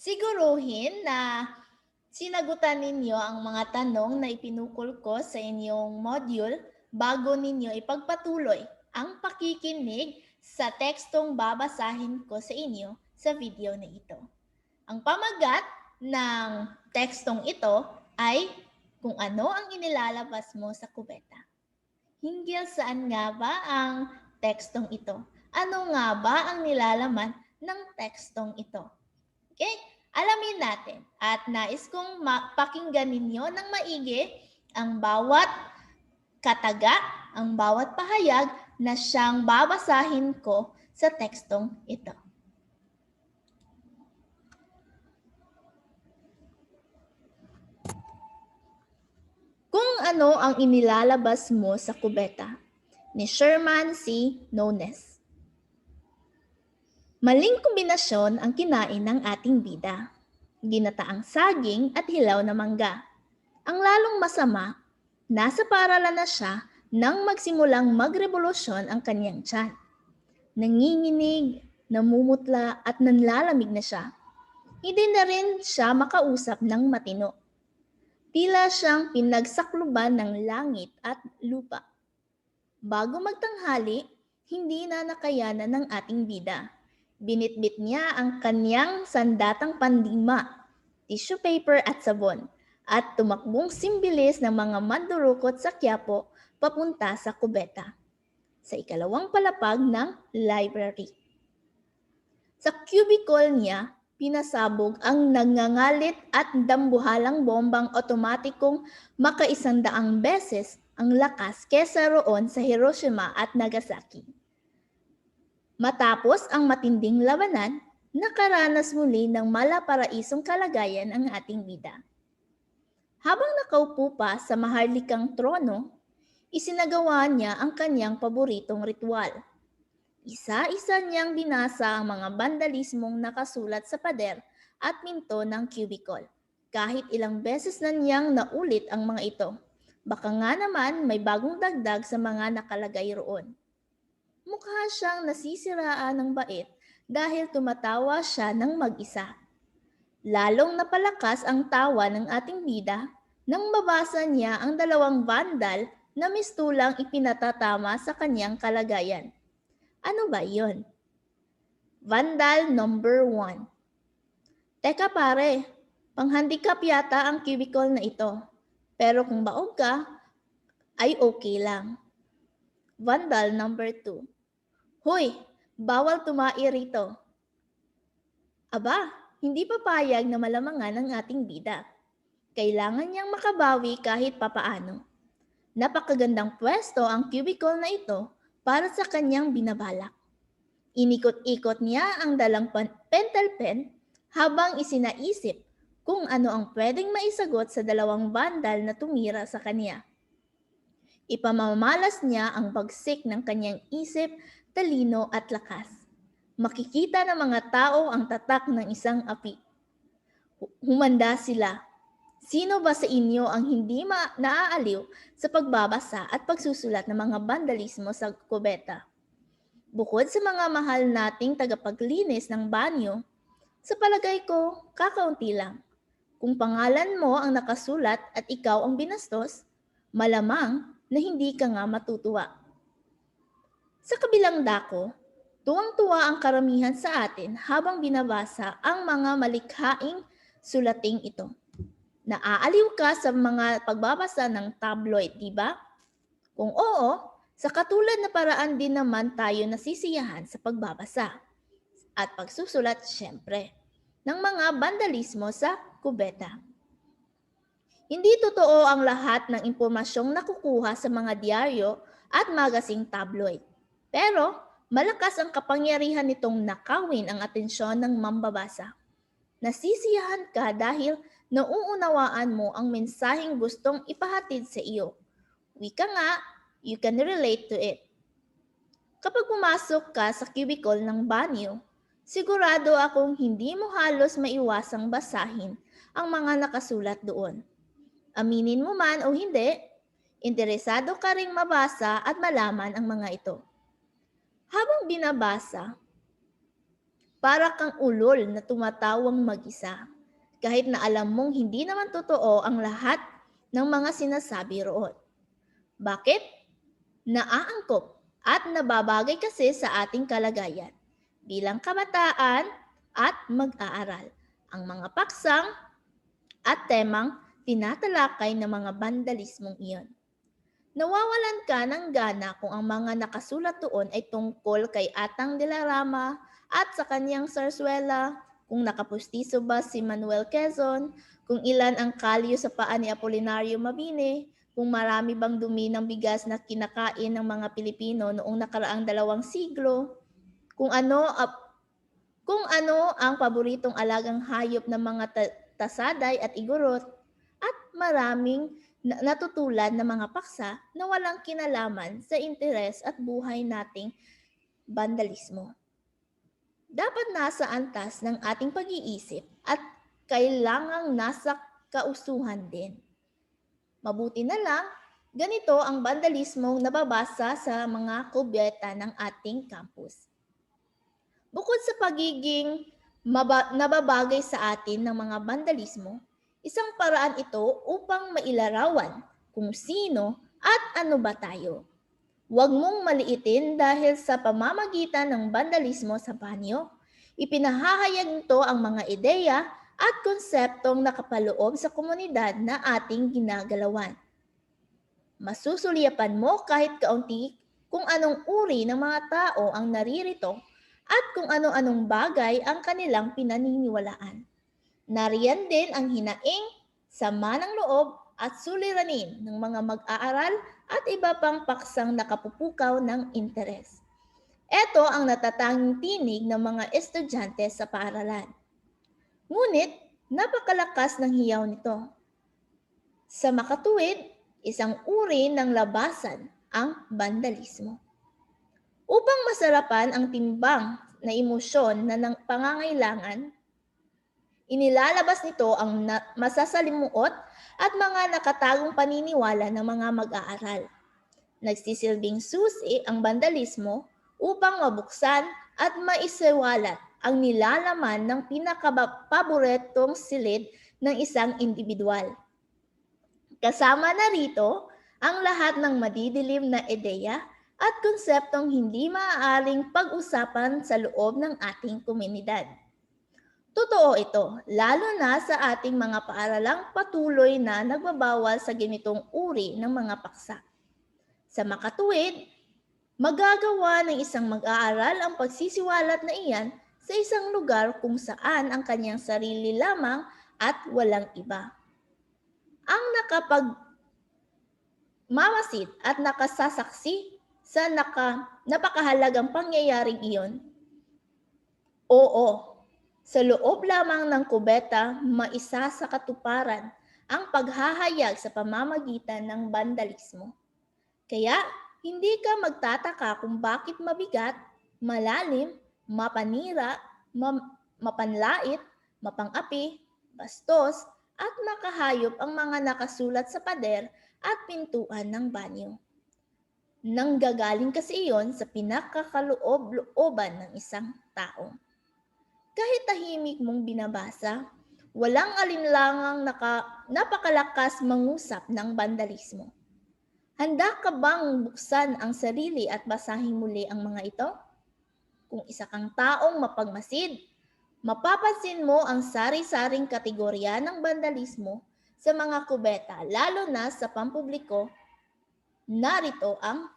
Siguruhin na sinagutan ninyo ang mga tanong na ipinukol ko sa inyong module bago ninyo ipagpatuloy ang pakikinig sa tekstong babasahin ko sa inyo sa video na ito. Ang pamagat ng tekstong ito ay kung ano ang inilalabas mo sa kubeta. Hinggil saan nga ba ang tekstong ito? Ano nga ba ang nilalaman ng tekstong ito? Okay? Alamin natin at nais kong pakinggan ninyo ng maigi ang bawat kataga, ang bawat pahayag na siyang babasahin ko sa tekstong ito. Kung ano ang inilalabas mo sa kubeta ni Sherman C. Nones. Maling kombinasyon ang kinain ng ating bida. Ginataang saging at hilaw na mangga. Ang lalong masama, nasa paaralan na siya nang magsimulang magrevolusyon ang kanyang tiyan. Nanginginig, namumutla at nanlalamig na siya. Hindi na rin siya makausap ng matino. Tila siyang pinagsakluban ng langit at lupa. Bago magtanghali, hindi na nakayanan ng ating bida. Binitbit niya ang kanyang sandatang pandima, tissue paper at sabon, at tumakbong simbilis ng mga mandurukot sa Quiapo papunta sa kubeta, sa ikalawang palapag ng library. Sa cubicle niya, pinasabog ang nagngangalit at dambuhalang bombang otomatikong makaisandaang beses ang lakas kesa roon sa Hiroshima at Nagasaki. Matapos ang matinding labanan, nakaranas muli ng malaparaisong kalagayan ang ating bida. Habang nakaupo pa sa maharlikang trono, isinagawa niya ang kanyang paboritong ritual. Isa-isa niyang binasa ang mga bandalismong nakasulat sa pader at pinto ng cubicle. Kahit ilang beses na niyang naulit ang mga ito. Baka nga naman may bagong dagdag sa mga nakalagay roon. Mukha siyang nasisiraan ng bait dahil tumatawa siya ng mag-isa. Lalong napalakas ang tawa ng ating bida nang mabasa niya ang dalawang bandal na mistulang ipinatatama sa kanyang kalagayan. Ano ba yon? Vandal number 1. Teka pare, panghandicap yata ang cubicle na ito. Pero kung baog ka, ay okay lang. Vandal number 2. Hoy, bawal tumai rito. Aba, hindi papayag na malamangan ang ating bida. Kailangan niyang makabawi kahit papaano. Napakagandang pwesto ang cubicle na ito para sa kanyang binabalak. Inikot-ikot niya ang dalang pentel pen habang isinaisip kung ano ang pwedeng maisagot sa dalawang bandal na tumira sa kanya. Ipamamalas niya ang bagsik ng kanyang isip, talino at lakas. Makikita ng mga tao ang tatak ng isang api. Humanda sila. Sino ba sa inyo ang hindi naaaliw sa pagbabasa at pagsusulat ng mga bandalismo sa kubeta? Bukod sa mga mahal nating tagapaglinis ng banyo, sa palagay ko, kakaunti lang. Kung pangalan mo ang nakasulat at ikaw ang binastos, malamang na hindi ka nga matutuwa. Sa kabilang dako, tuwang-tuwa ang karamihan sa atin habang binabasa ang mga malikhaing sulating ito. Naaaliw ka sa mga pagbabasa ng tabloid, di ba? Kung oo, sa katulad na paraan din naman tayo nasisiyahan sa pagbabasa at pagsusulat syempre ng mga bandalismo sa kubeta. Hindi totoo ang lahat ng impormasyong nakukuha sa mga diaryo at magasing tabloid. Pero malakas ang kapangyarihan nitong nakawin ang atensyon ng mambabasa. Nasisiyahan ka dahil nauunawaan mo ang mensaheng gustong ipahatid sa iyo. Wika nga, you can relate to it. Kapag pumasok ka sa cubicle ng banyo, sigurado akong hindi mo halos maiwasang basahin ang mga nakasulat doon. Aminin mo man o hindi, interesado ka ring mabasa at malaman ang mga ito. Habang binabasa, Para kang ulol na tumatawang mag-isa, kahit na alam mong hindi naman totoo ang lahat ng mga sinasabi roon. Bakit? Naaangkop at nababagay kasi sa ating kalagayan bilang kabataan at mag-aaral. Ang mga paksang at temang tinatalakay ng mga bandalismong iyon. Nawawalan ka ng gana kung ang mga nakasulat doon ay tungkol kay Atang de la Rama at sa kanyang sarswela, kung nakapustiso ba si Manuel Quezon, kung ilan ang kalyo sa paa ni Apolinario Mabini, kung marami bang dumi ng bigas na kinakain ng mga Pilipino noong nakaraang 2 siglo, kung ano ang paboritong alagang hayop ng mga tasaday at igorot, at maraming natutulan na mga paksa na walang kinalaman sa interes at buhay nating bandalismo. Dapat nasa antas ng ating pag-iisip at kailangang nasa kausuhan din. Mabuti na lang, ganito ang bandalismong nababasa sa mga kubeta ng ating campus. Bukod sa pagiging nababagay sa atin ng mga bandalismo, isang paraan ito upang mailarawan kung sino at ano ba tayo. Huwag mong maliitin dahil sa pamamagitan ng bandalismo sa banyo, ipinahahayag nito ang mga ideya at konseptong nakapaloob sa komunidad na ating ginagalawan. Masusulyapan mo kahit kaunti kung anong uri ng mga tao ang naririto at kung ano-anong bagay ang kanilang pinaniniwalaan. Nariyan din ang hinaing, sama ng loob at suliranin ng mga mag-aaral at iba pang paksang nakapupukaw ng interes. Ito ang natatanging tinig ng mga estudyante sa paaralan. Ngunit napakalakas ng hiyaw nito. Sa makatuwid, isang uri ng labasan ang bandalismo. Upang masarapan ang timbang na emosyon na ng pangangailangan, inilalabas nito ang masasalimuot at mga nakatagong paniniwala ng mga mag-aaral. Nagsisilbing susi ang bandalismo upang mabuksan at maisiwalat ang nilalaman ng pinakapaboritong silid ng isang individual. Kasama na rito ang lahat ng madidilim na ideya at konseptong hindi maaaring pag-usapan sa loob ng ating komunidad. Totoo ito, lalo na sa ating mga paaralang patuloy na nagbabawal sa ganitong uri ng mga paksa. Sa makatuwid, magagawa ng isang mag-aaral ang pagsisiwalat na iyan sa isang lugar kung saan ang kanyang sarili lamang at walang iba. Ang nakapagmamasid at nakasasaksi sa napakahalagang pangyayaring iyon. Oo, sa loob lamang ng kubeta, maisa sa katuparan ang paghahayag sa pamamagitan ng bandalismo. Kaya, hindi ka magtataka kung bakit mabigat, malalim, mapanira, mapanlait, mapang-api, bastos, at makahayop ang mga nakasulat sa pader at pintuan ng banyo. Nanggagaling kasi iyon sa pinakakaloob-looban ng isang tao. Kahit tahimik mong binabasa, walang alinlangang napakalakas mangusap ng bandalismo. Handa ka bang buksan ang sarili at basahin muli ang mga ito? Kung isa kang taong mapagmasid, mapapansin mo ang sari-saring kategorya ng bandalismo sa mga kubeta, lalo na sa pampubliko. Narito ang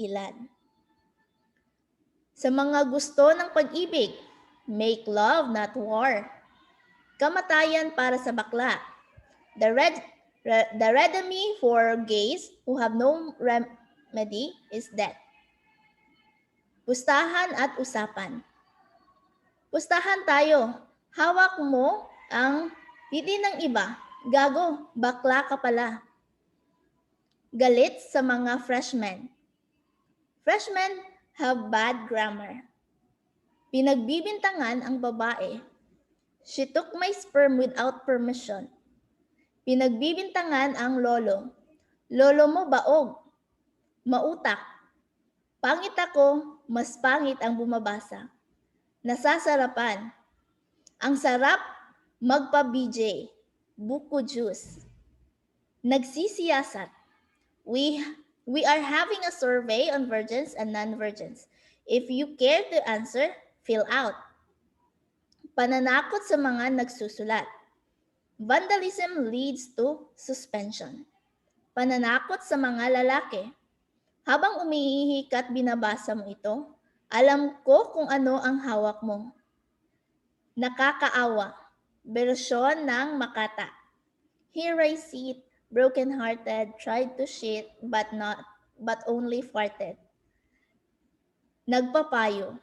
ilan. Sa mga gusto ng pag-ibig, make love not war. Kamatayan para sa bakla. The remedy for gays who have no remedy is death. Pustahan at usapan. Pustahan tayo. Hawak mo ang titi ng iba. Gago, bakla ka pala. Galit sa mga freshmen. Freshmen have bad grammar. Pinagbibintangan ang babae. She took my sperm without permission. Pinagbibintangan ang lolo. Lolo mo baog. Mautak. Pangit ako, mas pangit ang bumabasa. Nasasarapan. Ang sarap magpa-BJ. Buko juice. Nagsisiyasat. We are having a survey on virgins and non-virgins. If you care to answer, fill out. Pananakot sa mga nagsusulat. Vandalism leads to suspension. Pananakot sa mga lalaki. Habang umiihi ka at binabasa mo ito, alam ko kung ano ang hawak mo. Nakakaawa. Bersyon ng Makata. Here I sit, broken-hearted, tried to shit, but only farted. Nagpapayo.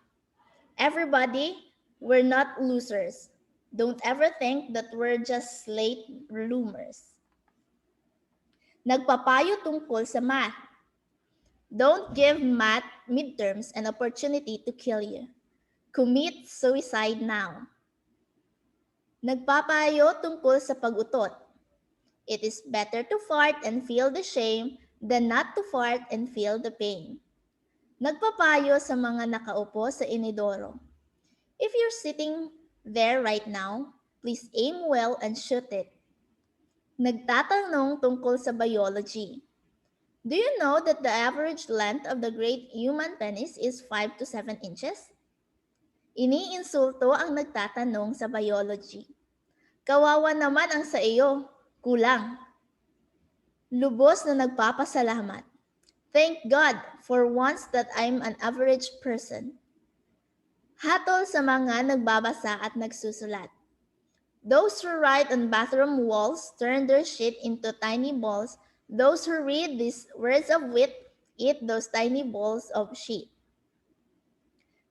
Everybody, we're not losers. Don't ever think that we're just late bloomers. Nagpapayo tungkol sa math. Don't give math midterms an opportunity to kill you. Commit suicide now. Nagpapayo tungkol sa pag-utot. It is better to fart and feel the shame than not to fart and feel the pain. Nagpapayo sa mga nakaupo sa inidoro. If you're sitting there right now, please aim well and shoot it. Nagtatanong tungkol sa biology. Do you know that the average length of the great human penis is 5 to 7 inches? Iniinsulto ang nagtatanong sa biology. Kawawa naman ang sa iyo, kulang. Lubos na nagpapasalamat. Thank God for once that I'm an average person. Hatol sa mga nagbabasa at nagsusulat. Those who write on bathroom walls turn their shit into tiny balls. Those who read these words of wit eat those tiny balls of shit.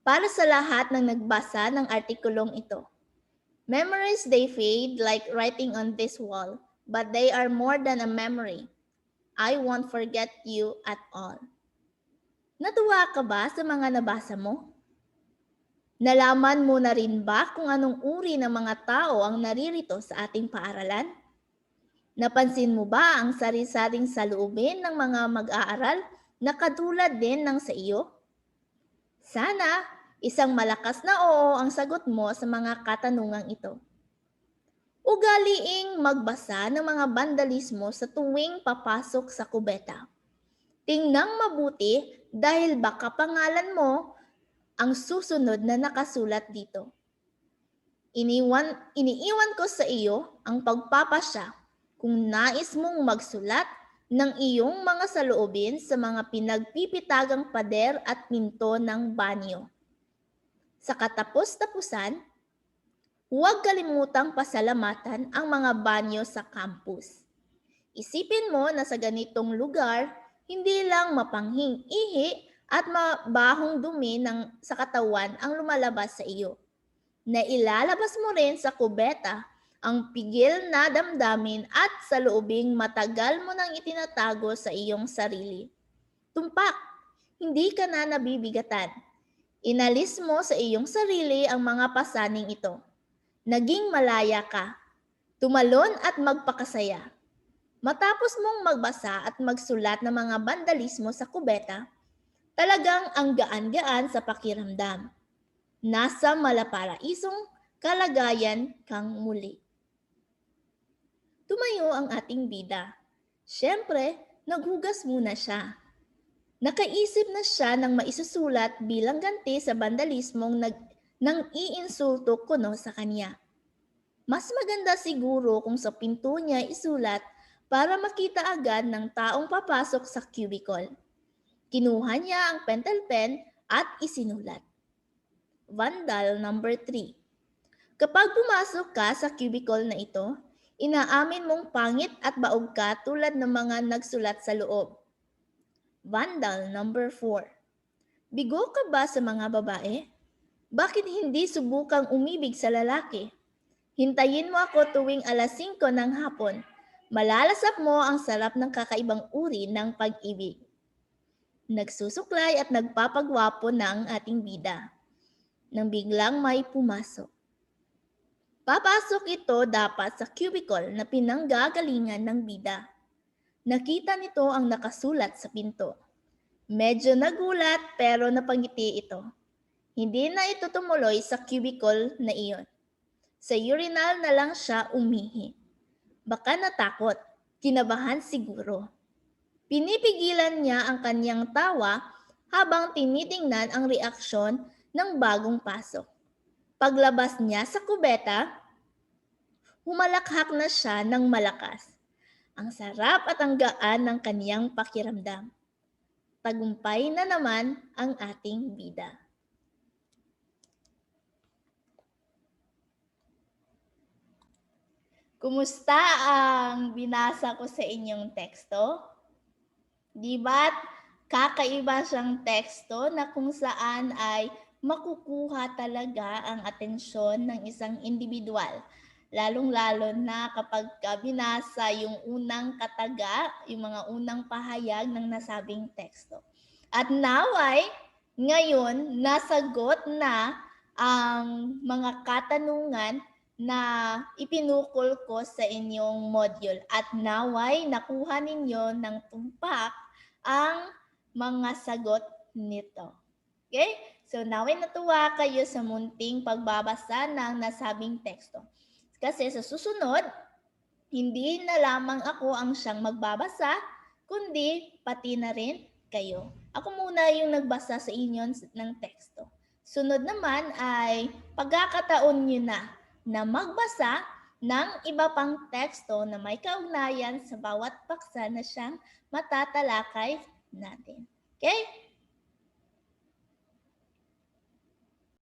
Para sa lahat ng nagbasa ng artikulong ito, memories they fade like writing on this wall, but they are more than a memory. I won't forget you at all. Natuwa ka ba sa mga nabasa mo? Nalaman mo na rin ba kung anong uri ng mga tao ang naririto sa ating paaralan? Napansin mo ba ang sari-saring saloobin ng mga mag-aaral na katulad din ng sa iyo? Sana isang malakas na oo ang sagot mo sa mga katanungang ito. Ugaliing magbasa ng mga bandalismo sa tuwing papasok sa kubeta. Tingnang mabuti dahil baka pangalan mo ang susunod na nakasulat dito. Iniiwan ko sa iyo ang pagpapasya kung nais mong magsulat ng iyong mga saloobin sa mga pinagpipitagang pader at pinto ng banyo. Sa katapos-tapusan, huwag kalimutang pasalamatan ang mga banyo sa campus. Isipin mo na sa ganitong lugar, hindi lang mapanghing ihi at mabahong dumi sa katawan ang lumalabas sa iyo. Na ilalabas mo rin sa kubeta ang pigil na damdamin at saloobing matagal mo nang itinatago sa iyong sarili. Tumpak, hindi ka na nabibigatan. Inalis mo sa iyong sarili ang mga pasaning ito. Naging malaya ka. Tumalon at magpakasaya. Matapos mong magbasa at magsulat ng mga bandalismo sa kubeta, talagang ang gaan-gaan sa pakiramdam. Nasa malaparaisong kalagayan kang muli. Tumayo ang ating bida. Siyempre, naghugas muna siya. Nakaisip na siya ng maisusulat bilang ganti sa bandalismong nang iinsulto kuno sa kanya. Mas maganda siguro kung sa pinto niya isulat para makita agad ng taong papasok sa cubicle. Kinuha niya ang pentel pen at isinulat. Vandal number 3. Kapag pumasok ka sa cubicle na ito, inaamin mong pangit at baog ka tulad ng mga nagsulat sa loob. Vandal number 4. Bigo ka ba sa mga babae? Bakit hindi subukang umibig sa lalaki? Hintayin mo ako tuwing alas 5 ng hapon. Malalasap mo ang sarap ng kakaibang uri ng pag-ibig. Nagsusuklay at nagpapagwapo ng ating bida. Nang biglang may pumasok. Papasok ito dapat sa cubicle na pinanggagalingan ng bida. Nakita nito ang nakasulat sa pinto. Medyo nagulat pero napangiti ito. Hindi na ito tumuloy sa cubicle na iyon. Sa urinal na lang siya umihi. Baka natakot, kinabahan siguro. Pinipigilan niya ang kanyang tawa habang tinitingnan ang reaksyon ng bagong pasok. Paglabas niya sa kubeta, humalakhak na siya ng malakas. Ang sarap at ang gaan ng kaniyang pakiramdam. Tagumpay na naman ang ating bida. Kumusta ang binasa ko sa inyong teksto? Di ba't kakaiba siyang teksto na kung saan ay makukuha talaga ang atensyon ng isang individual. Lalong-lalo na kapag binasa yung unang kataga, yung mga unang pahayag ng nasabing teksto. At naway, ngayon, nasagot na ang mga katanungan na ipinukol ko sa inyong module. At naway, nakuha ninyo ng tumpak ang mga sagot nito. Okay? So, naway natuwa kayo sa munting pagbabasa ng nasabing teksto. Kasi sa susunod, hindi na lamang ako ang siyang magbabasa, kundi pati na rin kayo. Ako muna yung nagbasa sa inyo ng teksto. Sunod naman ay pagkakataon nyo na magbasa ng iba pang teksto na may kaugnayan sa bawat paksa na siyang matatalakay natin. Okay?